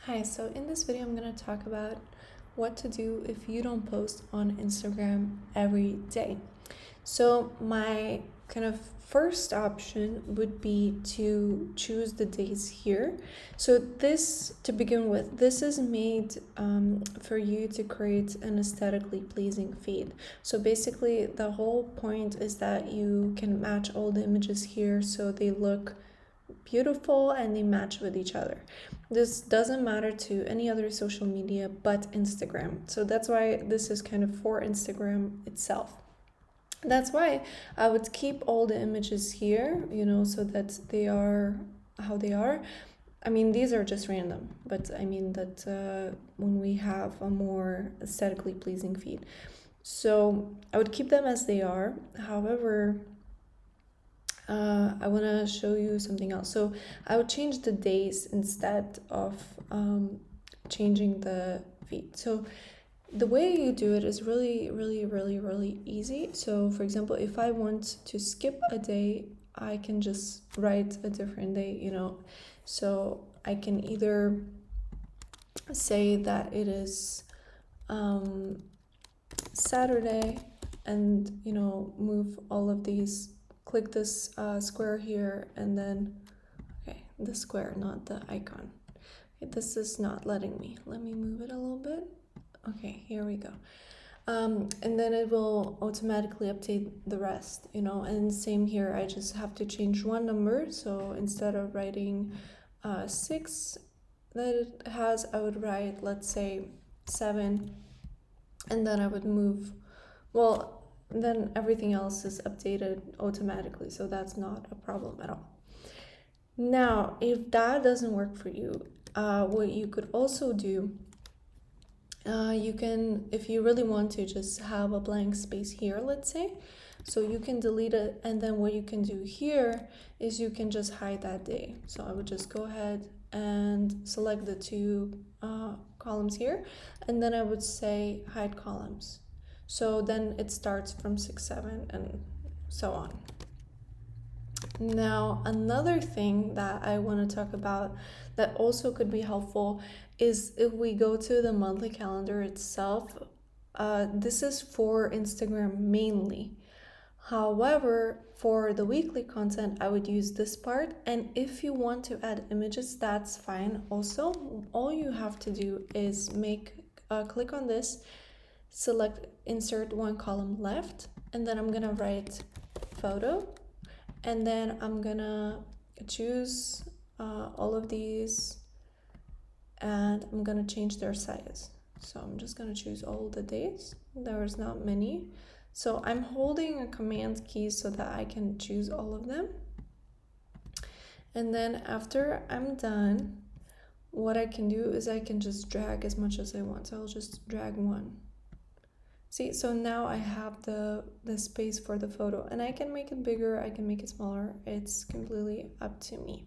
Hi, so in this video, I'm going to talk about what to do if you don't post on Instagram every day. So, my kind of first option would be to choose the days here. So, this to begin with, this is made for you to create an aesthetically pleasing feed. So, basically, the whole point is that you can match all the images here so they look beautiful and they match with each other. This doesn't matter to any other social media but Instagram. So that's why this is kind of for Instagram itself. That's why I would keep all the images here, so that they are how they are. I mean, these are just random, but I mean that when we have a more aesthetically pleasing feed. So I would keep them as they are. However, I want to show you something else. So I would change the days instead of changing the feed. So the way you do it is really, really, really, really easy. So for example, if I want to skip a day, I can just write a different day, So I can either say that it is Saturday and, move all of these, click this square here and then, okay, the square, not the icon. Okay, this is not letting me. Let me move it a little bit. Okay, here we go. And then it will automatically update the rest, and same here, I just have to change one number. So instead of writing 6 that it has, I would write, let's say, 7, and then I would move, well, then everything else is updated automatically, so that's not a problem at all. Now, if that doesn't work for you, what you could also do, you can, if you really want to, just have a blank space here, let's say. So you can delete it, and then what you can do here is you can just hide that day. So I would just go ahead and select the two columns here, and then I would say hide columns. So then it starts from 6, 7, and so on. Now, another thing that I want to talk about that also could be helpful is if we go to the monthly calendar itself. This is for Instagram mainly. However, for the weekly content, I would use this part. And if you want to add images, that's fine also. All you have to do is click on this, select insert one column left, and then I'm gonna write photo, and then I'm gonna choose all of these, and I'm gonna change their size. So I'm just gonna choose all the days. There's not many. So I'm holding a command key so that I can choose all of them. And then after I'm done, what I can do is I can just drag as much as I want. So I'll just drag one. See, so now I have the space for the photo, and I can make it bigger, I can make it smaller. It's completely up to me.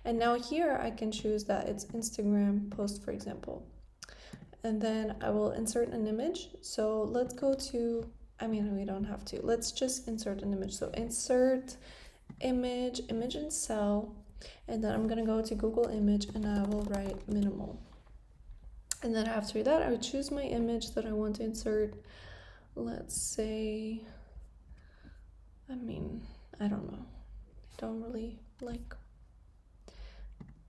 And now here I can choose that it's Instagram post, for example. And then I will insert an image. So let's go to, we don't have to. Let's just insert an image. So insert image in cell. And then I'm going to go to Google Image and I will write minimal. And then after that, I would choose my image that I want to insert. Let's say, I don't know. I don't really like.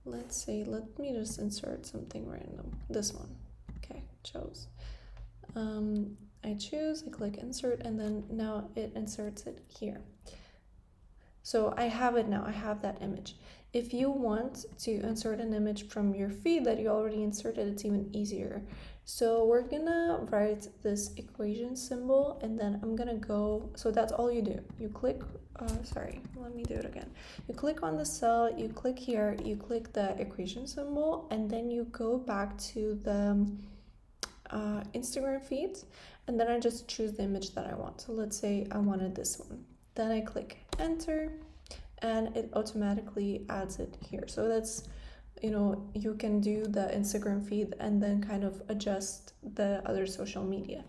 Let's say, let me just insert something random. This one. Okay, chose. I choose, I click insert, and then now it inserts it here. So I have it now, I have that image. If you want to insert an image from your feed that you already inserted, it's even easier. So we're gonna write this equation symbol, and then I'm gonna go, so that's all you do. You click, let me do it again. You click on the cell, you click here, you click the equation symbol, and then you go back to the Instagram feed, and then I just choose the image that I want. So let's say I wanted this one. Then I click enter, and it automatically adds it here. So that's, you can do the Instagram feed and then kind of adjust the other social media.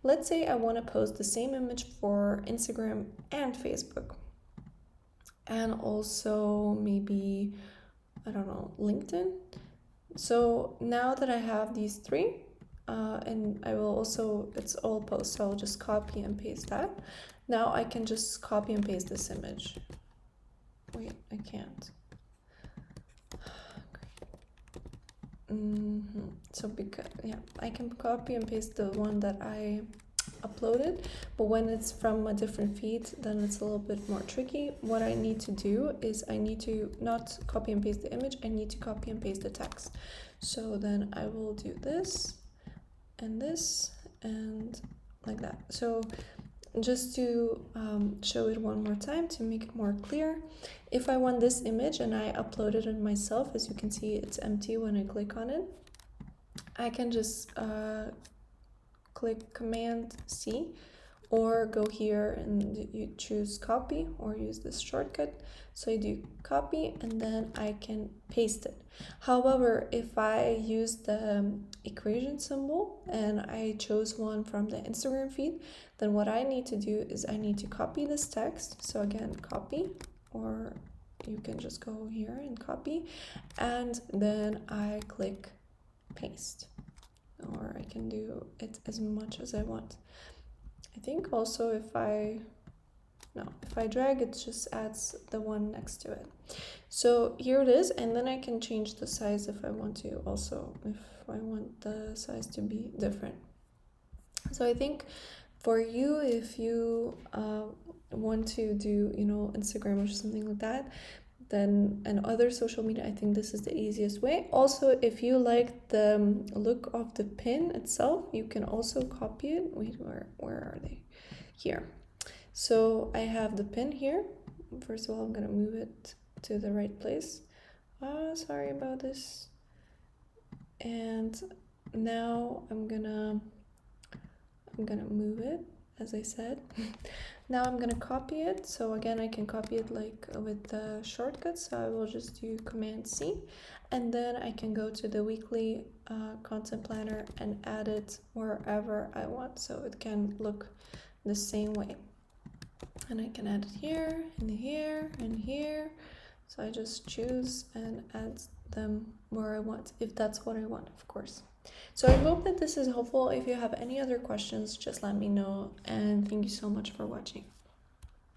Let's say I want to post the same image for Instagram and Facebook, and also maybe, I don't know, LinkedIn. So now that I have these three, and I will also, it's all posts, so I'll just copy and paste that. Now I can just copy and paste this image. Wait, I can't. So because, yeah, I can copy and paste the one that I uploaded, but when it's from a different feed, then it's a little bit more tricky. What I need to do is I need to not copy and paste the image, I need to copy and paste the text. So then I will do this and like that. So just to show it one more time to make it more clear, if I want this image and I uploaded it myself, as you can see it's empty when I click on it, I can just click Command C, or go here and you choose copy or use this shortcut. So I do copy and then I can paste it. However, if I use the equation symbol and I chose one from the Instagram feed, then what I need to do is I need to copy this text. So again, copy, or you can just go here and copy, and then I click paste, or I can do it as much as I want. I think also if I drag, it just adds the one next to it. So here it is, and then I can change the size if I want to also, if I want the size to be different. So I think for you, if you want to do, Instagram or something like that, then and other social media, I think this is the easiest way. Also, if you like the look of the pin itself, you can also copy it. Wait, where are they? Here. So I have the pin here. First of all, I'm gonna move it to the right place. Sorry about this. And now I'm gonna move it, as I said. Now I'm gonna copy it. So again, I can copy it like with the shortcuts. So I will just do Command C, and then I can go to the weekly content planner and add it wherever I want, so it can look the same way. And I can add it here and here and here. So I just choose and add them where I want, if that's what I want, of course. So I hope that this is helpful. If you have any other questions, just let me know, and thank you so much for watching.